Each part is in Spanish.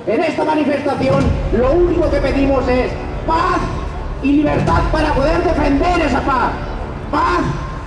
En esta manifestación lo único que pedimos es paz y libertad para poder defender esa paz. Paz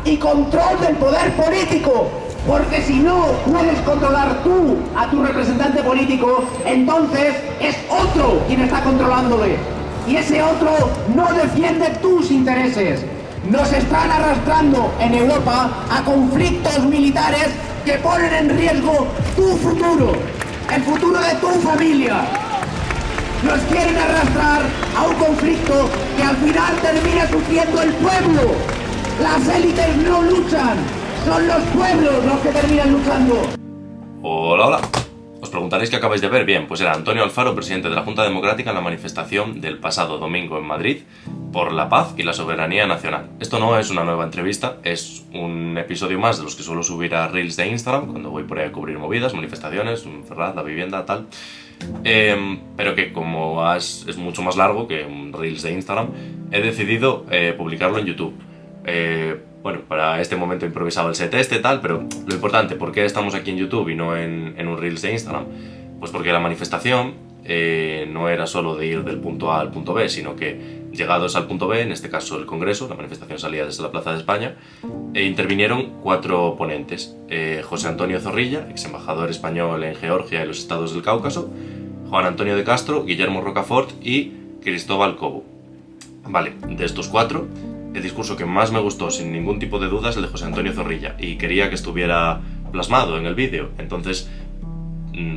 y control del poder político. Porque si no puedes controlar tú a tu representante político, entonces es otro quien está controlándole. Y ese otro no defiende tus intereses. Nos están arrastrando en Europa a conflictos militares que ponen en riesgo tu futuro, el futuro de tu familia. Nos quieren arrastrar a un conflicto que al final termina sufriendo el pueblo. Las élites no luchan, son los pueblos los que terminan luchando. Hola, hola. Os preguntaréis qué acabáis de ver. Bien, pues era Antonio Alfaro, presidente de la Junta Democrática, en la manifestación del pasado domingo en Madrid por la paz y la soberanía nacional. Esto no es una nueva entrevista, es un episodio más de los que suelo subir a Reels de Instagram cuando voy por ahí a cubrir movidas, manifestaciones, Ferraz, la vivienda, tal. Pero que como es mucho más largo que un Reels de Instagram, he decidido publicarlo en YouTube. Bueno, para este momento he improvisado el set tal, pero lo importante, ¿por qué estamos aquí en YouTube y no en un Reels de Instagram? Pues porque la manifestación no era solo de ir del punto A al punto B, sino que llegados al punto B, en este caso el Congreso, la manifestación salía desde la Plaza de España, intervinieron 4 ponentes. José Antonio Zorrilla, ex embajador español en Georgia y los estados del Cáucaso, Juan Antonio de Castro, Guillermo Rocafort y Cristóbal Cobo. Vale, de estos 4, el discurso que más me gustó, sin ningún tipo de duda, es el de José Antonio Zorrilla, y quería que estuviera plasmado en el vídeo, entonces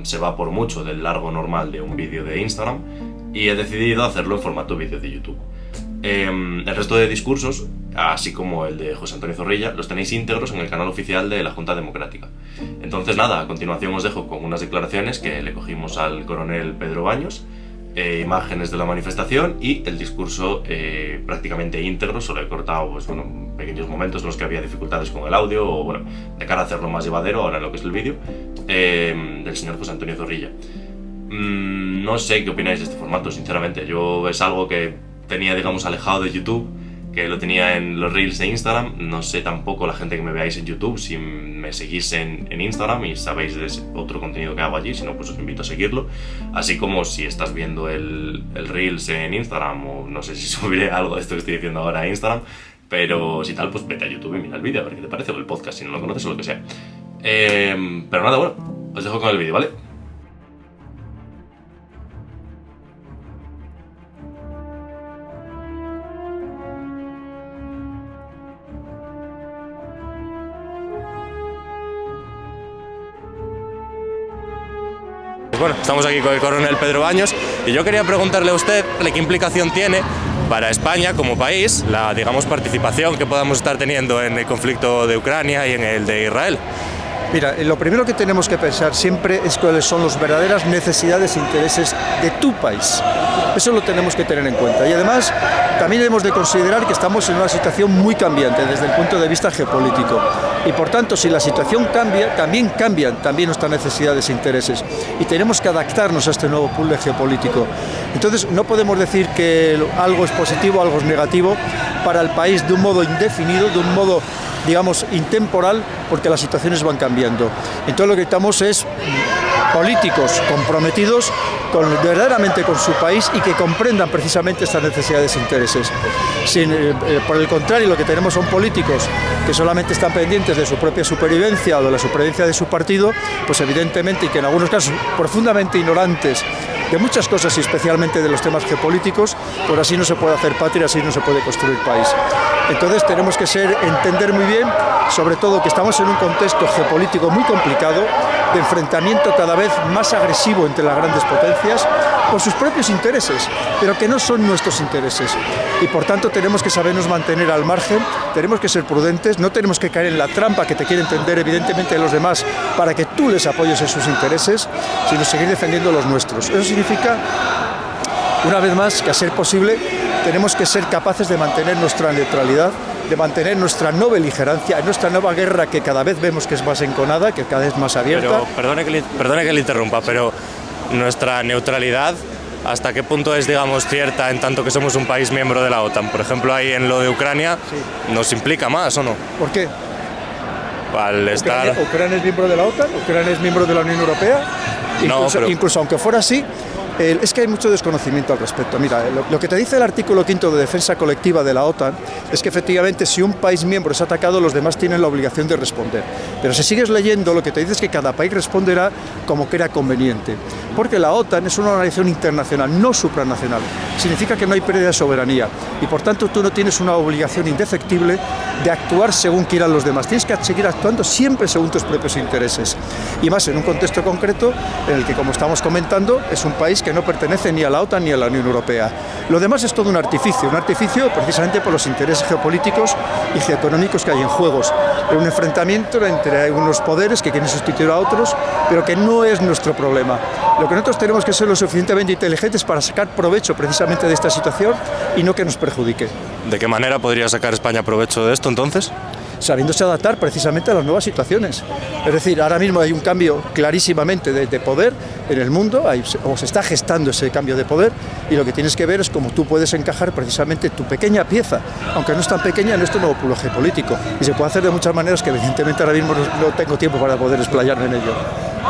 se va por mucho del largo normal de un vídeo de Instagram, y he decidido hacerlo en formato vídeo de YouTube. El resto de discursos, así como el de José Antonio Zorrilla, los tenéis íntegros en el canal oficial de la Junta Democrática. Entonces nada, a continuación os dejo con unas declaraciones que le cogimos al coronel Pedro Baños, imágenes de la manifestación y el discurso prácticamente íntegro. Solo he cortado pues, pequeños momentos en los que había dificultades con el audio o de cara a hacerlo más llevadero ahora en lo que es el vídeo, del señor José Antonio Zorrilla. No sé qué opináis de este formato, sinceramente. Yo es algo que tenía, digamos, alejado de YouTube, que lo tenía en los Reels de Instagram. No sé tampoco la gente que me veáis en YouTube si me seguís en Instagram y sabéis de ese otro contenido que hago allí, si no pues os invito a seguirlo, así como si estás viendo el Reels en Instagram, o no sé si subiré algo de esto que estoy diciendo ahora a Instagram, pero si tal pues vete a YouTube y mira el vídeo a ver qué te parece, o el podcast si no lo conoces o lo que sea. Pero nada, bueno, os dejo con el vídeo, ¿vale? Bueno, estamos aquí con el coronel Pedro Baños y yo quería preguntarle a usted qué implicación tiene para España como país la, digamos, participación que podamos estar teniendo en el conflicto de Ucrania y en el de Israel. Mira, lo primero que tenemos que pensar siempre es cuáles son las verdaderas necesidades e intereses de tu país. Eso lo tenemos que tener en cuenta. Y además, también debemos de considerar que estamos en una situación muy cambiante desde el punto de vista geopolítico. Y por tanto, si la situación cambia, también cambian nuestras necesidades e intereses. Y tenemos que adaptarnos a este nuevo puzzle geopolítico. Entonces, no podemos decir que algo es positivo, algo es negativo para el país de un modo indefinido, de un modo, digamos, intemporal, porque las situaciones van cambiando. Entonces lo que necesitamos es políticos comprometidos verdaderamente con su país y que comprendan precisamente estas necesidades e intereses. Por el contrario, lo que tenemos son políticos que solamente están pendientes de su propia supervivencia o de la supervivencia de su partido, pues evidentemente, y que en algunos casos profundamente ignorantes de muchas cosas y especialmente de los temas geopolíticos, pues así no se puede hacer patria, así no se puede construir país. Entonces tenemos que entender muy bien, sobre todo que estamos en un contexto geopolítico muy complicado, de enfrentamiento cada vez más agresivo entre las grandes potencias por sus propios intereses, pero que no son nuestros intereses. Y por tanto tenemos que sabernos mantener al margen, tenemos que ser prudentes, no tenemos que caer en la trampa que te quieren tender evidentemente los demás para que tú les apoyes en sus intereses, sino seguir defendiendo los nuestros. Eso significa, una vez más, que a ser posible tenemos que ser capaces de mantener nuestra neutralidad, de mantener nuestra no beligerancia, nuestra nueva guerra que cada vez vemos que es más enconada, que cada vez es más abierta. Pero perdone que le interrumpa, pero nuestra neutralidad, ¿hasta qué punto es, digamos, cierta en tanto que somos un país miembro de la OTAN? Por ejemplo, ahí en lo de Ucrania, sí. ¿Nos implica más o no? ¿Por qué? Al estar... ¿Ucrania es miembro de la OTAN? ¿Ucrania es miembro de la Unión Europea? Incluso aunque fuera así, es que hay mucho desconocimiento al respecto. Mira, lo que te dice el artículo 5 de defensa colectiva de la OTAN es que efectivamente si un país miembro es atacado, los demás tienen la obligación de responder. Pero si sigues leyendo, lo que te dice es que cada país responderá como crea conveniente. Porque la OTAN es una organización internacional, no supranacional. Significa que no hay pérdida de soberanía y por tanto tú no tienes una obligación indefectible de actuar según quieran los demás. Tienes que seguir actuando siempre según tus propios intereses. Y más en un contexto concreto en el que, como estamos comentando, es un país que no pertenece ni a la OTAN ni a la Unión Europea. Lo demás es todo un artificio precisamente por los intereses geopolíticos y geoeconómicos que hay en juegos. Un enfrentamiento entre unos poderes que quieren sustituir a otros, pero que no es nuestro problema. Lo que nosotros tenemos que ser lo suficientemente inteligentes para sacar provecho precisamente de esta situación y no que nos perjudique. ¿De qué manera podría sacar España provecho de esto entonces? Sabiéndose adaptar precisamente a las nuevas situaciones. Es decir, ahora mismo hay un cambio clarísimamente de poder en el mundo, o se está gestando ese cambio de poder, y lo que tienes que ver es cómo tú puedes encajar precisamente tu pequeña pieza, aunque no es tan pequeña, en este nuevo pulo geopolítico. Y se puede hacer de muchas maneras que evidentemente ahora mismo no tengo tiempo para poder explayarme en ello.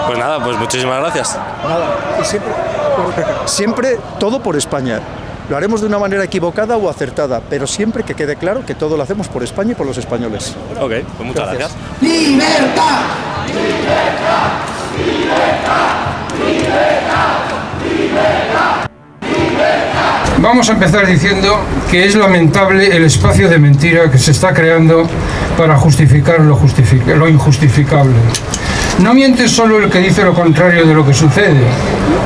Pues nada, pues muchísimas gracias. Nada, y siempre todo por España. Lo haremos de una manera equivocada o acertada, pero siempre que quede claro que todo lo hacemos por España y por los españoles. Ok, pues muchas gracias. ¡Libertad! ¡Libertad! ¡Libertad! ¡Libertad! ¡Libertad! Vamos a empezar diciendo que es lamentable el espacio de mentira que se está creando para justificar lo injustificable. No miente solo el que dice lo contrario de lo que sucede,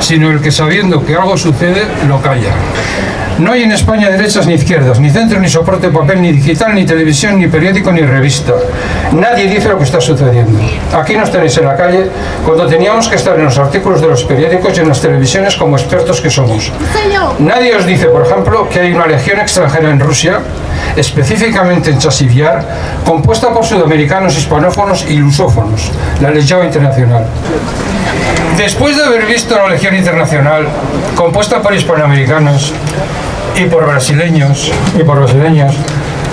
sino el que sabiendo que algo sucede, lo calla. No hay en España derechas ni izquierdas, ni centro, ni soporte de papel, ni digital, ni televisión, ni periódico, ni revista. Nadie dice lo que está sucediendo. Aquí nos tenéis en la calle cuando teníamos que estar en los artículos de los periódicos y en las televisiones como expertos que somos. Nadie os dice, por ejemplo, que hay una legión extranjera en Rusia, específicamente en Chasiviar, compuesta por sudamericanos, hispanófonos y lusófonos, la Legión Internacional. Después de haber visto la Legión Internacional, compuesta por hispanoamericanos y por brasileños y por brasileños,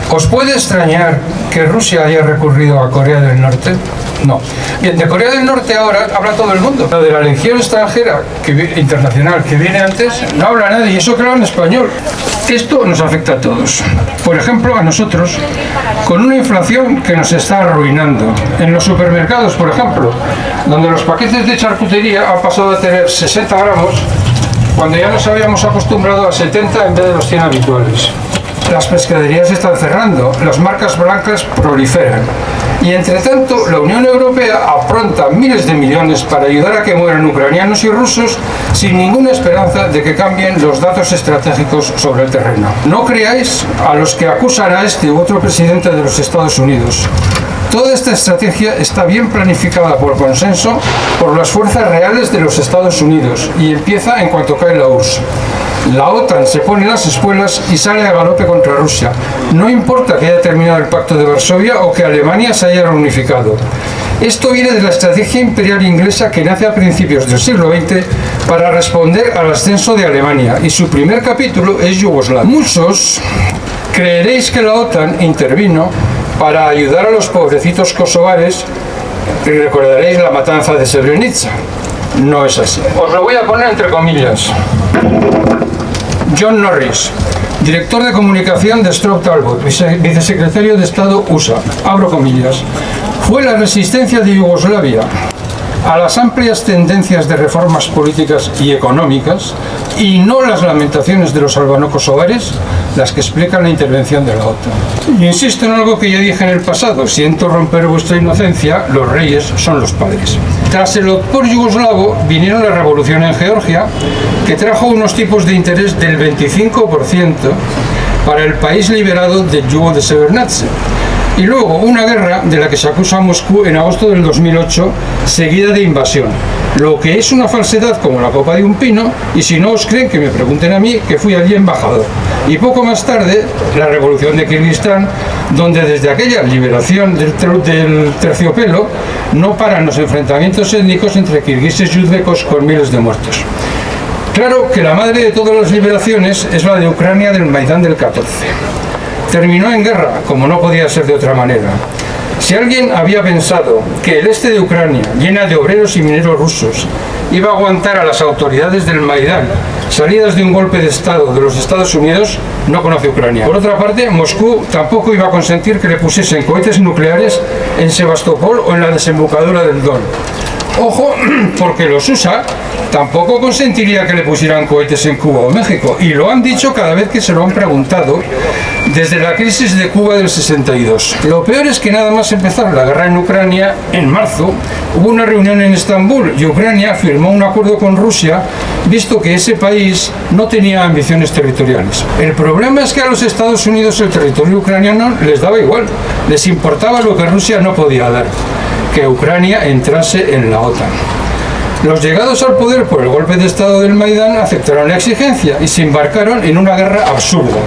¿os puede extrañar que Rusia haya recurrido a Corea del Norte? No. Bien, de Corea del Norte ahora habla todo el mundo. De la Legión extranjera internacional que viene antes, no habla nadie, y eso que habla en español. Esto nos afecta a todos. Por ejemplo, a nosotros, con una inflación que nos está arruinando. En los supermercados, por ejemplo, donde los paquetes de charcutería han pasado a tener 60 gramos, cuando ya nos habíamos acostumbrado a 70 en vez de los 100 habituales. Las pescaderías están cerrando, las marcas blancas proliferan. Y entre tanto, la Unión Europea apronta miles de millones para ayudar a que mueran ucranianos y rusos sin ninguna esperanza de que cambien los datos estratégicos sobre el terreno. No creáis a los que acusan a este u otro presidente de los Estados Unidos. Toda esta estrategia está bien planificada por consenso por las fuerzas reales de los Estados Unidos y empieza en cuanto cae la URSS. La OTAN se pone en las espuelas y sale a galope contra Rusia. No importa que haya terminado el Pacto de Varsovia o que Alemania se haya reunificado. Esto viene de la estrategia imperial inglesa que nace a principios del siglo XX para responder al ascenso de Alemania, y su primer capítulo es Yugoslavia. Muchos creeréis que la OTAN intervino para ayudar a los pobrecitos kosovares y recordaréis la matanza de Srebrenica. No es así. Os lo voy a poner entre comillas. John Norris, director de comunicación de Stroud Talbot, vicesecretario de Estado USA, abro comillas, fue la resistencia de Yugoslavia a las amplias tendencias de reformas políticas y económicas y no las lamentaciones de los albano-kosovares las que explican la intervención de la OTAN. Y insisto en algo que ya dije en el pasado, siento romper vuestra inocencia, los reyes son los padres. Tras el odpor yugoslavo vinieron la revolución en Georgia, que trajo unos tipos de interés del 25% para el país liberado del yugo de Srebrenica. Y luego una guerra de la que se acusa a Moscú en agosto del 2008, seguida de invasión. Lo que es una falsedad como la copa de un pino, y si no os creen que me pregunten a mí, que fui allí embajador. Y poco más tarde, la revolución de Kirguistán, donde desde aquella liberación del terciopelo, no paran los enfrentamientos étnicos entre kirguises y uzbecos con miles de muertos. Claro que la madre de todas las liberaciones es la de Ucrania del Maidán del 14. Terminó en guerra, como no podía ser de otra manera. Si alguien había pensado que el este de Ucrania, llena de obreros y mineros rusos, iba a aguantar a las autoridades del Maidán, salidas de un golpe de Estado de los Estados Unidos, no conoce Ucrania. Por otra parte, Moscú tampoco iba a consentir que le pusiesen cohetes nucleares en Sebastopol o en la desembocadura del Don. Ojo, porque los USA tampoco consentiría que le pusieran cohetes en Cuba o México, y lo han dicho cada vez que se lo han preguntado desde la crisis de Cuba del 62. Lo peor es que nada más empezar la guerra en Ucrania, en marzo, hubo una reunión en Estambul y Ucrania firmó un acuerdo con Rusia, visto que ese país no tenía ambiciones territoriales. El problema es que a los Estados Unidos el territorio ucraniano les daba igual, les importaba lo que Rusia no podía dar, que Ucrania entrase en la OTAN. Los llegados al poder por el golpe de Estado del Maidán aceptaron la exigencia y se embarcaron en una guerra absurda.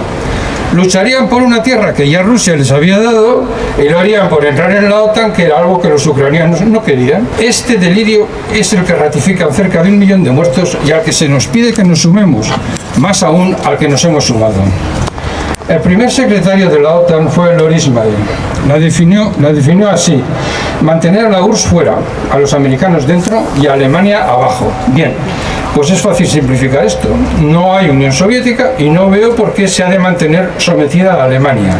Lucharían por una tierra que ya Rusia les había dado y lo harían por entrar en la OTAN, que era algo que los ucranianos no querían. Este delirio es el que ratifican cerca de 1 millón de muertos y al que se nos pide que nos sumemos, más aún al que nos hemos sumado. El primer secretario de la OTAN fue Lord Ismail. La definió así: mantener a la URSS fuera, a los americanos dentro y a Alemania abajo. Bien, pues es fácil simplificar esto. No hay Unión Soviética y no veo por qué se ha de mantener sometida a Alemania.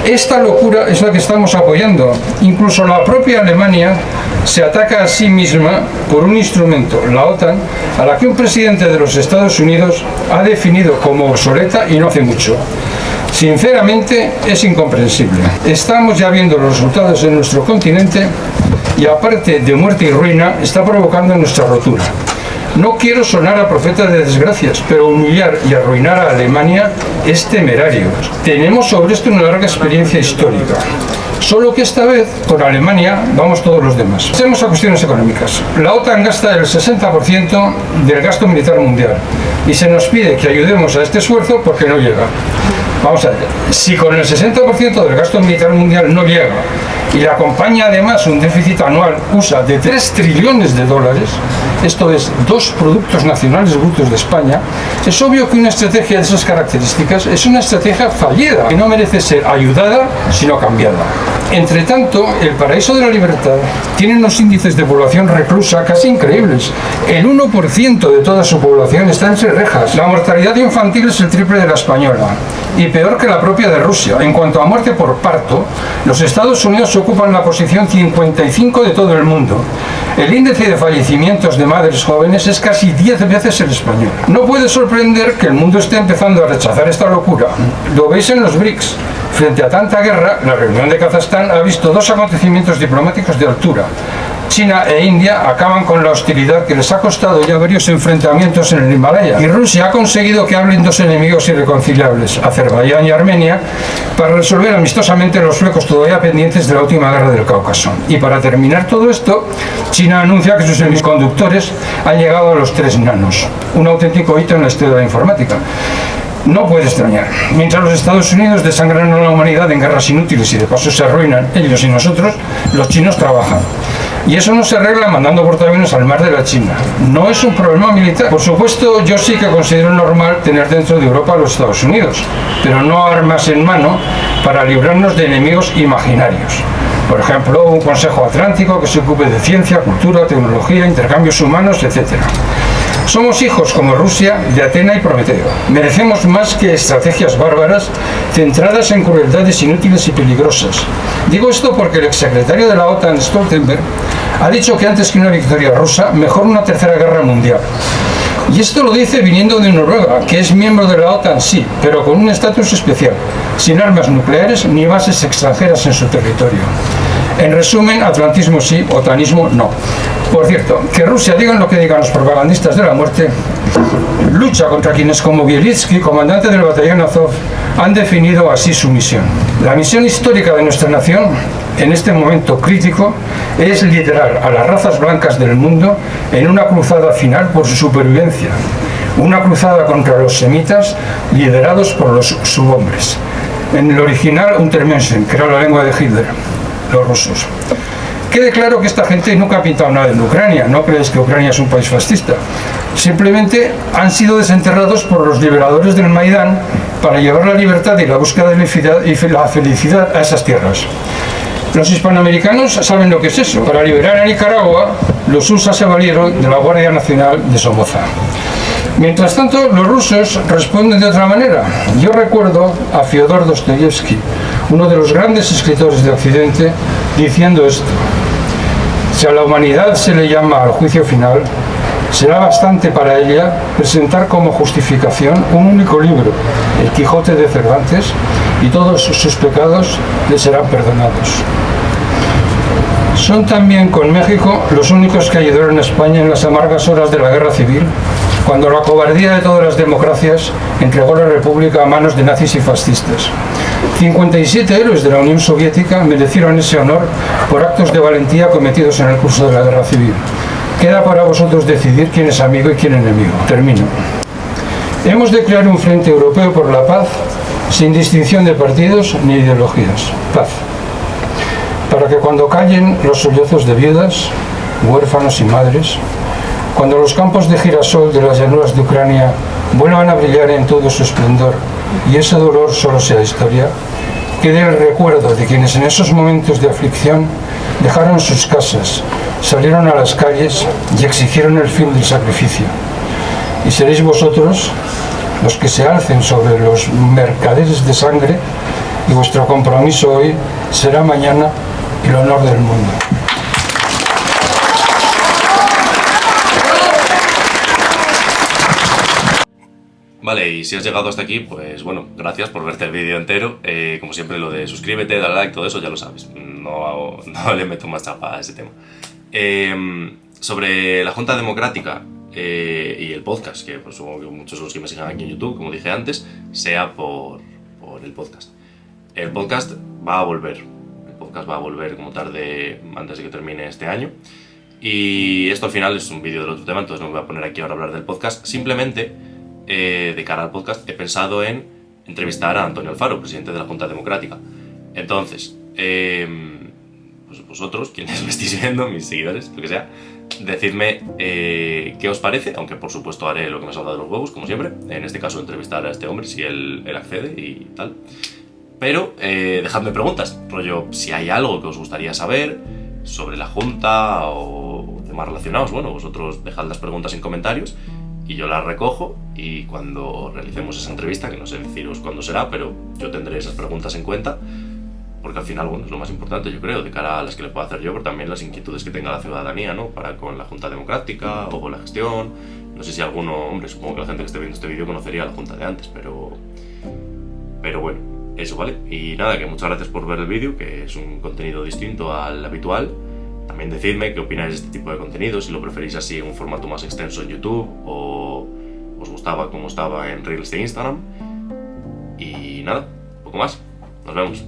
Esta locura es la que estamos apoyando. Incluso la propia Alemania se ataca a sí misma por un instrumento, la OTAN, a la que un presidente de los Estados Unidos ha definido como obsoleta y no hace mucho. Sinceramente, es incomprensible. Estamos ya viendo los resultados en nuestro continente y, aparte de muerte y ruina, está provocando nuestra rotura. No quiero sonar a profeta de desgracias, pero humillar y arruinar a Alemania es temerario. Tenemos sobre esto una larga experiencia histórica. Solo que esta vez, con Alemania, vamos todos los demás. Pasemos a cuestiones económicas. La OTAN gasta el 60% del gasto militar mundial y se nos pide que ayudemos a este esfuerzo porque no llega. Vamos a ver, si con el 60% del gasto militar mundial no llega y le acompaña además un déficit anual USA de 3 trillones de dólares, esto es 2 productos nacionales brutos de España, es obvio que una estrategia de esas características es una estrategia fallida, que no merece ser ayudada, sino cambiada. Entre tanto, el paraíso de la libertad tiene unos índices de población reclusa casi increíbles. El 1% de toda su población está entre rejas. La mortalidad infantil es el triple de la española y peor que la propia de Rusia. En cuanto a muerte por parto, los Estados Unidos ocupan la posición 55 de todo el mundo. El índice de fallecimientos de madres jóvenes es casi 10 veces el español. No puede sorprender que el mundo esté empezando a rechazar esta locura. Lo veis en los BRICS. Frente a tanta guerra, la reunión de Kazajstán ha visto 2 acontecimientos diplomáticos de altura. China e India acaban con la hostilidad que les ha costado ya varios enfrentamientos en el Himalaya. Y Rusia ha conseguido que hablen 2 enemigos irreconciliables, Azerbaiyán y Armenia, para resolver amistosamente los flecos todavía pendientes de la última guerra del Cáucaso. Y para terminar todo esto, China anuncia que sus semiconductores han llegado a los 3 nanos. Un auténtico hito en la historia de la informática. No puede extrañar. Mientras los Estados Unidos desangran a la humanidad en guerras inútiles y de paso se arruinan ellos y nosotros, los chinos trabajan. Y eso no se arregla mandando portaaviones al mar de la China. No es un problema militar. Por supuesto, yo sí que considero normal tener dentro de Europa a los Estados Unidos, pero no armas en mano para librarnos de enemigos imaginarios. Por ejemplo, un Consejo Atlántico que se ocupe de ciencia, cultura, tecnología, intercambios humanos, etc. Somos hijos, como Rusia, de Atena y Prometeo. Merecemos más que estrategias bárbaras centradas en crueldades inútiles y peligrosas. Digo esto porque el exsecretario de la OTAN, Stoltenberg, ha dicho que antes que una victoria rusa, mejor una tercera guerra mundial. Y esto lo dice viniendo de Noruega, que es miembro de la OTAN, sí, pero con un estatus especial, sin armas nucleares ni bases extranjeras en su territorio. En resumen, atlantismo sí, otanismo no. Por cierto, que Rusia, digan lo que digan los propagandistas de la muerte, lucha contra quienes como Bielitsky, comandante del batallón Azov, han definido así su misión. La misión histórica de nuestra nación, en este momento crítico, es liderar a las razas blancas del mundo en una cruzada final por su supervivencia. Una cruzada contra los semitas liderados por los subhombres. En el original, Untermenschen, que era la lengua de Hitler, los rusos. Quede claro que esta gente nunca ha pintado nada en Ucrania, no creéis que Ucrania es un país fascista. Simplemente han sido desenterrados por los liberadores del Maidán para llevar la libertad y la búsqueda de la felicidad a esas tierras. Los hispanoamericanos saben lo que es eso. Para liberar a Nicaragua, los USA se valieron de la Guardia Nacional de Somoza. Mientras tanto, los rusos responden de otra manera. Yo recuerdo a Fyodor Dostoyevsky, uno de los grandes escritores de Occidente, diciendo esto: si a la humanidad se le llama al juicio final, será bastante para ella presentar como justificación un único libro, El Quijote de Cervantes, y todos sus pecados le serán perdonados. Son también con México los únicos que ayudaron a España en las amargas horas de la Guerra Civil, cuando la cobardía de todas las democracias entregó la República a manos de nazis y fascistas. 57 héroes de la Unión Soviética merecieron ese honor por actos de valentía cometidos en el curso de la Guerra Civil. Queda para vosotros decidir quién es amigo y quién enemigo. Termino. Hemos de crear un frente europeo por la paz, sin distinción de partidos ni ideologías. Paz. Para que cuando callen los sollozos de viudas, huérfanos y madres, cuando los campos de girasol de las llanuras de Ucrania vuelvan a brillar en todo su esplendor y ese dolor solo sea historia, quede el recuerdo de quienes en esos momentos de aflicción dejaron sus casas, salieron a las calles y exigieron el fin del sacrificio. Y seréis vosotros los que se alcen sobre los mercaderes de sangre, y vuestro compromiso hoy será mañana el honor del mundo. Vale, y si has llegado hasta aquí, pues bueno, gracias por verte el vídeo entero. Como siempre, lo de suscríbete, dale like, todo eso ya lo sabes. No le meto más chapa a ese tema. Sobre la Junta Democrática y el podcast, que pues, supongo que muchos de los que me sigan aquí en YouTube, como dije antes, sea por el podcast. El podcast va a volver. El podcast va a volver como tarde, antes de que termine este año. Y esto al final es un vídeo del otro tema, entonces no me voy a poner aquí ahora a hablar del podcast. Simplemente, de cara al podcast, he pensado en entrevistar a Antonio Alfaro, presidente de la Junta Democrática. Entonces, pues vosotros, quienes me estéis viendo, mis seguidores, lo que sea, decidme qué os parece, aunque por supuesto haré lo que me salga de los huevos, como siempre. En este caso, entrevistar a este hombre, si él accede y tal. Pero dejadme preguntas, rollo, si hay algo que os gustaría saber sobre la Junta o temas relacionados, bueno, vosotros dejad las preguntas en comentarios y yo las recojo, y cuando realicemos esa entrevista, que no sé deciros cuándo será, pero yo tendré esas preguntas en cuenta, porque al final, bueno, es lo más importante, yo creo, de cara a las que le puedo hacer yo, pero también las inquietudes que tenga la ciudadanía, ¿no? Para con la Junta Democrática o con la gestión. No sé si alguno, hombre, supongo que la gente que esté viendo este vídeo conocería a la Junta de antes, pero bueno, eso, ¿vale? Y nada, que muchas gracias por ver el vídeo, que es un contenido distinto al habitual. También decidme qué opináis de este tipo de contenido, si lo preferís así en un formato más extenso en YouTube o os gustaba como estaba en Reels de Instagram. Y nada, poco más. Nos vemos.